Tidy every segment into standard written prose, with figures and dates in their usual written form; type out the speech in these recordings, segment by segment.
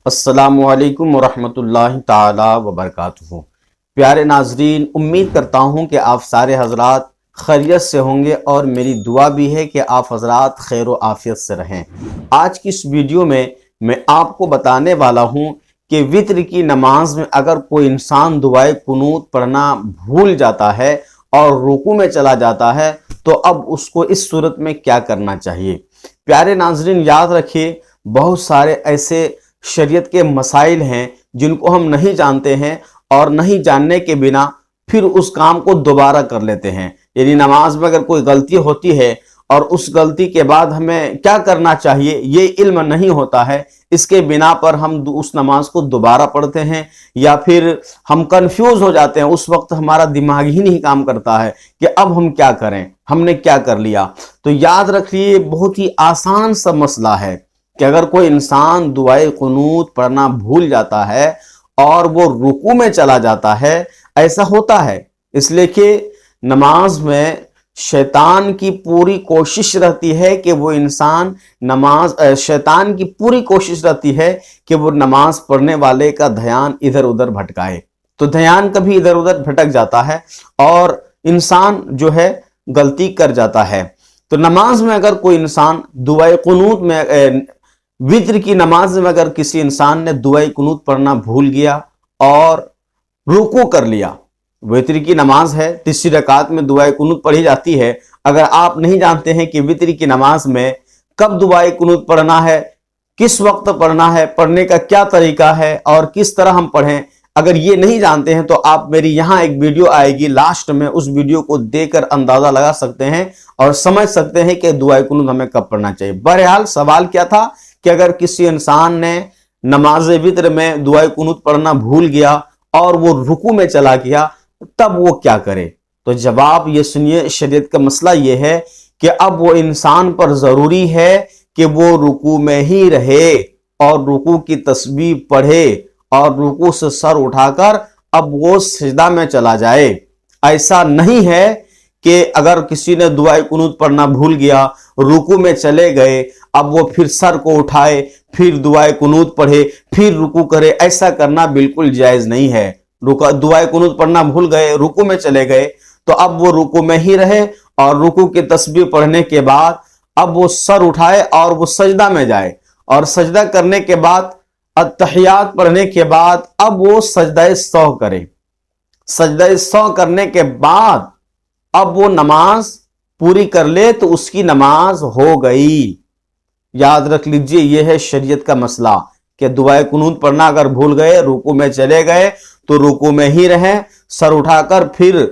السلام علیکم ورحمۃ اللہ تعالی وبرکاتہ۔ پیارے ناظرین، امید کرتا ہوں کہ آپ سارے حضرات خیریت سے ہوں گے اور میری دعا بھی ہے کہ آپ حضرات خیر و عافیت سے رہیں۔ آج کی اس ویڈیو میں آپ کو بتانے والا ہوں کہ وتر کی نماز میں اگر کوئی انسان دعائے قنوت پڑھنا بھول جاتا ہے اور رکوع میں چلا جاتا ہے تو اب اس کو اس صورت میں کیا کرنا چاہیے۔ پیارے ناظرین، یاد رکھیے، بہت سارے ایسے شریعت کے مسائل ہیں جن کو ہم نہیں جانتے ہیں اور نہیں جاننے کے بنا پھر اس کام کو دوبارہ کر لیتے ہیں۔ یعنی نماز میں اگر کوئی غلطی ہوتی ہے اور اس غلطی کے بعد ہمیں کیا کرنا چاہیے یہ علم نہیں ہوتا ہے، اس کے بنا پر ہم اس نماز کو دوبارہ پڑھتے ہیں یا پھر ہم کنفیوز ہو جاتے ہیں۔ اس وقت ہمارا دماغ ہی نہیں کام کرتا ہے کہ اب ہم کیا کریں، ہم نے کیا کر لیا۔ تو یاد رکھیے، بہت ہی آسان سا مسئلہ ہے کہ اگر کوئی انسان دعائے قنوت پڑھنا بھول جاتا ہے اور وہ رکوع میں چلا جاتا ہے، ایسا ہوتا ہے اس لیے کہ نماز میں شیطان کی پوری کوشش رہتی ہے کہ وہ انسان شیطان کی پوری کوشش رہتی ہے کہ وہ نماز پڑھنے والے کا دھیان ادھر ادھر بھٹکائے۔ تو دھیان کبھی ادھر ادھر بھٹک جاتا ہے اور انسان جو ہے غلطی کر جاتا ہے۔ تو نماز میں اگر کوئی انسان دعائے قنوت میں وتر کی نماز میں اگر کسی انسان نے دعائے قنوت پڑھنا بھول گیا اور رکوع کر لیا، وتر کی نماز ہے، تیسری رکعت میں دعائے قنوت پڑھی جاتی ہے۔ اگر آپ نہیں جانتے ہیں کہ وتر کی نماز میں کب دعائے قنوت پڑھنا ہے، کس وقت پڑھنا ہے، پڑھنے کا کیا طریقہ ہے اور کس طرح ہم پڑھیں، اگر یہ نہیں جانتے ہیں تو آپ میری یہاں ایک ویڈیو آئے گی، لاسٹ میں اس ویڈیو کو دیکھ کر اندازہ لگا سکتے ہیں اور سمجھ سکتے ہیں کہ دعائے قنوت ہمیں کب پڑھنا چاہیے۔ بہرحال سوال کیا تھا کہ اگر کسی انسان نے نماز وتر میں دعائے قنوت پڑھنا بھول گیا اور وہ رکوع میں چلا گیا تب وہ کیا کرے؟ تو جواب یہ سنیے، شریعت کا مسئلہ یہ ہے کہ اب وہ انسان پر ضروری ہے کہ وہ رکوع میں ہی رہے اور رکوع کی تسبیح پڑھے اور رکوع سے سر اٹھا کر اب وہ سجدہ میں چلا جائے۔ ایسا نہیں ہے کہ اگر کسی نے دعائے قنوت پڑھنا بھول گیا، رکوع میں چلے گئے، اب وہ پھر سر کو اٹھائے، پھر دعائے قنوت پڑھے، پھر رکوع کرے۔ ایسا کرنا بالکل جائز نہیں ہے۔ دعائے قنوت پڑھنا بھول گئے، رکوع میں چلے گئے تو اب وہ رکوع میں ہی رہے اور رکوع کی تسبیح پڑھنے کے بعد اب وہ سر اٹھائے اور وہ سجدہ میں جائے اور سجدہ کرنے کے بعد التحیات پڑھنے کے بعد اب وہ سجدہ سہو کرے۔ سجدہ سہو کرنے کے بعد اب وہ نماز پوری کر لے تو اس کی نماز ہو گئی۔ یاد رکھ لیجئے، یہ ہے شریعت کا مسئلہ کہ دعائے قنوت پڑھنا اگر بھول گئے، رکوع میں چلے گئے تو رکوع میں ہی رہیں، سر اٹھا کر پھر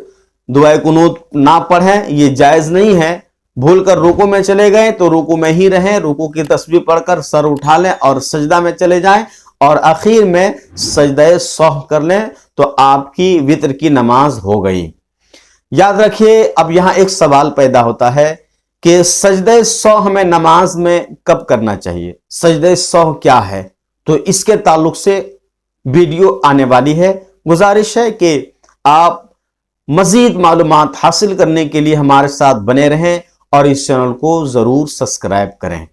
دعائے قنوت نہ پڑھیں، یہ جائز نہیں ہے۔ بھول کر رکوع میں چلے گئے تو رکوع میں ہی رہیں، رکوع کی تسبیح پڑھ کر سر اٹھا لیں اور سجدہ میں چلے جائیں اور آخر میں سجدہ سہو کر لیں تو آپ کی وتر کی نماز ہو گئی۔ یاد رکھیے، اب یہاں ایک سوال پیدا ہوتا ہے کہ سجدہ سہو ہمیں نماز میں کب کرنا چاہیے، سجدہ سہو کیا ہے؟ تو اس کے تعلق سے ویڈیو آنے والی ہے۔ گزارش ہے کہ آپ مزید معلومات حاصل کرنے کے لیے ہمارے ساتھ بنے رہیں اور اس چینل کو ضرور سبسکرائب کریں۔